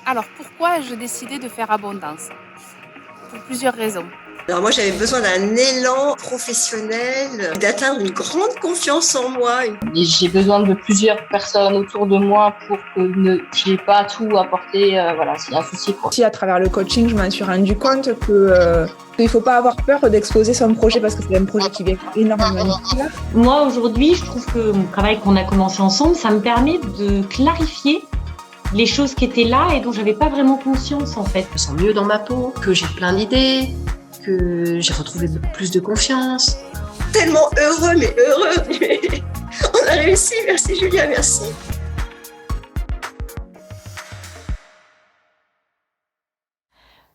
Alors, pourquoi j'ai décidé de faire Abondance? Pour plusieurs raisons. Alors moi, j'avais besoin d'un élan professionnel, d'atteindre une grande confiance en moi. Et j'ai besoin de plusieurs personnes autour de moi pour que j'ai pas tout apporté. Voilà, s'il y a un souci, quoi. Si à travers le coaching, je m'en suis rendu compte que qu'il faut pas avoir peur d'exposer son projet parce que c'est un projet qui vient énormément de cœur. Moi, aujourd'hui, je trouve que mon travail qu'on a commencé ensemble, ça me permet de clarifier les choses qui étaient là et dont j'avais pas vraiment conscience, en fait. Je me sens mieux dans ma peau, que j'ai plein d'idées, que j'ai retrouvé plus de confiance. Tellement heureux, mais heureux. On a réussi, merci Julia, merci.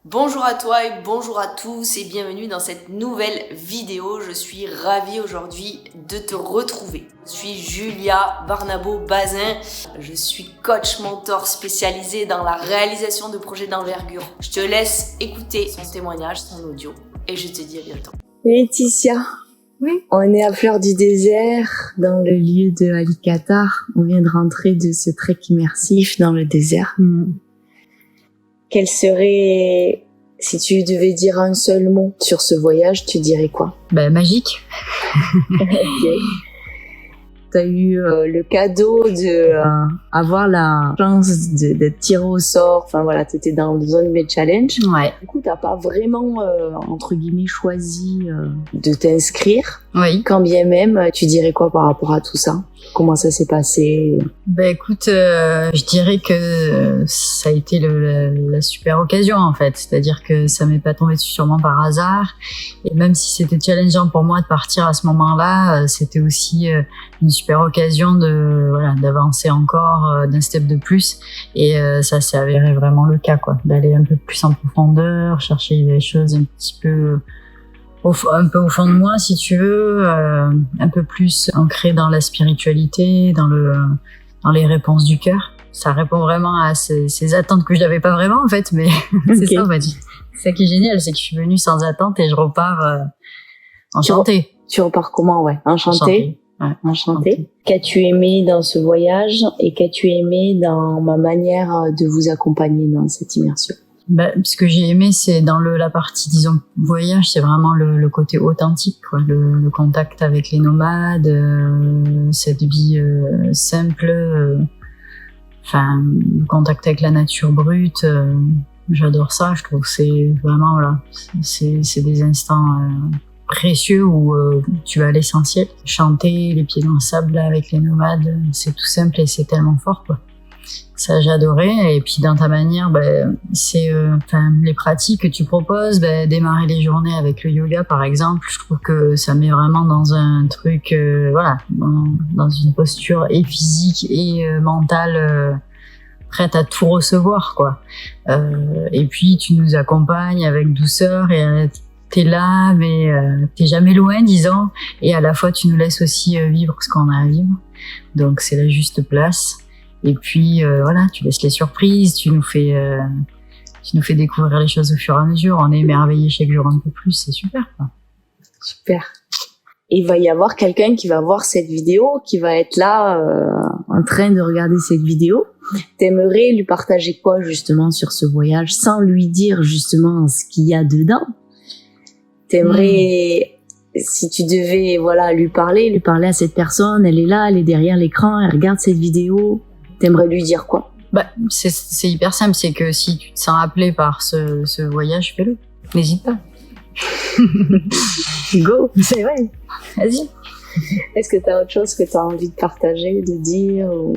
Bonjour à toi et bonjour à tous et bienvenue dans cette nouvelle vidéo. Je suis ravie aujourd'hui de te retrouver. Je suis Julia Barnabo-Bazin. Je suis coach mentor spécialisée dans la réalisation de projets d'envergure. Je te laisse écouter son témoignage, son audio et je te dis à bientôt. Laetitia, oui. On est à Fleur du Désert, dans le lieu de Ali-Qatar. On vient de rentrer de ce trek immersif dans le désert. Quel serait, si tu devais dire un seul mot sur ce voyage, tu dirais quoi? Magique. Ok. T'as eu le cadeau de avoir la chance d'être tiré au sort. Enfin voilà, t'étais dans le Zone B Challenge. Ouais. Du coup, t'as pas vraiment, entre guillemets, choisi de t'inscrire. Oui. Quand bien même, tu dirais quoi par rapport à tout ça? Comment ça s'est passé? Écoute, je dirais que ça a été la super occasion en fait. C'est-à-dire que ça m'est pas tombé dessus sûrement par hasard. Et même si c'était challengeant pour moi de partir à ce moment-là, c'était aussi une super occasion d'avancer encore d'un step de plus. Et ça s'est avéré vraiment le cas, quoi. D'aller un peu plus en profondeur, chercher des choses un petit peu un peu au fond de moi, si tu veux, un peu plus ancré dans la spiritualité, dans les réponses du cœur. Ça répond vraiment à ces attentes que je n'avais pas vraiment, en fait, mais c'est ça, on va dire. C'est ça qui est génial, c'est que je suis venue sans attente et je repars enchantée. Tu repars comment, ouais? Enchantée? Ouais. Enchantée. Qu'as-tu aimé dans ce voyage et qu'as-tu aimé dans ma manière de vous accompagner dans cette immersion? Ce que j'ai aimé, c'est dans la partie, disons, voyage, c'est vraiment le côté authentique, quoi. Le contact avec les nomades, cette vie simple, le contact avec la nature brute. J'adore ça, je trouve que c'est vraiment, voilà, c'est des instants précieux où tu vas à l'essentiel. Chanter, les pieds dans le sable là, avec les nomades, c'est tout simple et c'est tellement fort, quoi. Ça, j'ai adoré. Et puis, dans ta manière, c'est les pratiques que tu proposes, démarrer les journées avec le yoga, par exemple. Je trouve que ça met vraiment dans un truc, dans une posture et physique et mentale, prête à tout recevoir, quoi. Et puis, tu nous accompagnes avec douceur et t'es là, mais t'es jamais loin, disons. Et à la fois, tu nous laisses aussi vivre ce qu'on a à vivre. Donc, c'est la juste place. Et puis tu laisses les surprises, tu nous fais découvrir les choses au fur et à mesure. On est émerveillés chaque jour un peu plus, c'est super, quoi. Super. Il va y avoir quelqu'un qui va voir cette vidéo, qui va être là en train de regarder cette vidéo. T'aimerais lui partager quoi justement sur ce voyage, sans lui dire justement ce qu'il y a dedans? T'aimerais, si tu devais lui parler à cette personne, elle est là, elle est derrière l'écran, elle regarde cette vidéo. T'aimerais lui dire quoi? C'est hyper simple, c'est que si tu te sens appelé par ce voyage, fais-le. N'hésite pas. Go, c'est vrai. Vas-y. Est-ce que t'as autre chose que t'as envie de partager, de dire ou...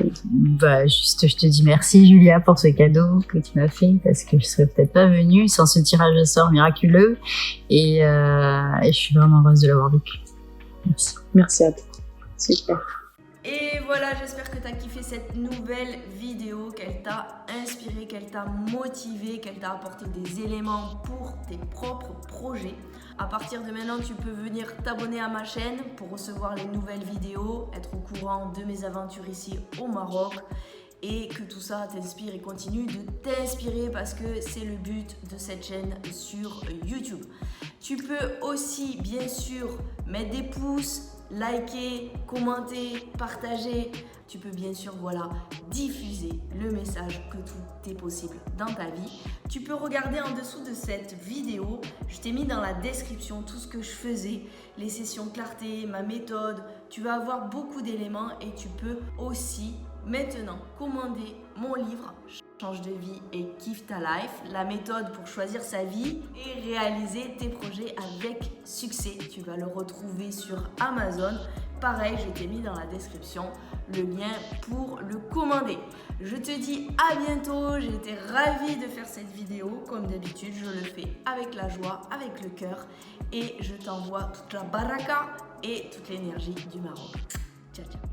Juste, je te dis merci Julia pour ce cadeau que tu m'as fait, parce que je serais peut-être pas venue sans ce tirage au sort miraculeux. Et je suis vraiment heureuse de l'avoir vécu. Merci. Merci à toi. Super. Et voilà, j'espère que tu as kiffé cette nouvelle vidéo, qu'elle t'a inspiré, qu'elle t'a motivé, qu'elle t'a apporté des éléments pour tes propres projets. À partir de maintenant, tu peux venir t'abonner à ma chaîne pour recevoir les nouvelles vidéos, être au courant de mes aventures ici au Maroc et que tout ça t'inspire et continue de t'inspirer parce que c'est le but de cette chaîne sur YouTube. Tu peux aussi, bien sûr, mettre des pouces, liker, commenter, partager. Tu peux bien sûr diffuser le message que tout est possible dans ta vie. Tu peux regarder en dessous de cette vidéo, je t'ai mis dans la description tout ce que je faisais, les sessions clarté, ma méthode. Tu vas avoir beaucoup d'éléments et tu peux aussi maintenant commander mon livre Change de vie et kiffe ta life, la méthode pour choisir sa vie et réaliser tes projets avec succès. Tu vas le retrouver sur Amazon. Pareil, je t'ai mis dans la description le lien pour le commander. Je te dis à bientôt, j'ai été ravie de faire cette vidéo. Comme d'habitude, je le fais avec la joie, avec le cœur et je t'envoie toute la baraka et toute l'énergie du Maroc. Ciao, ciao.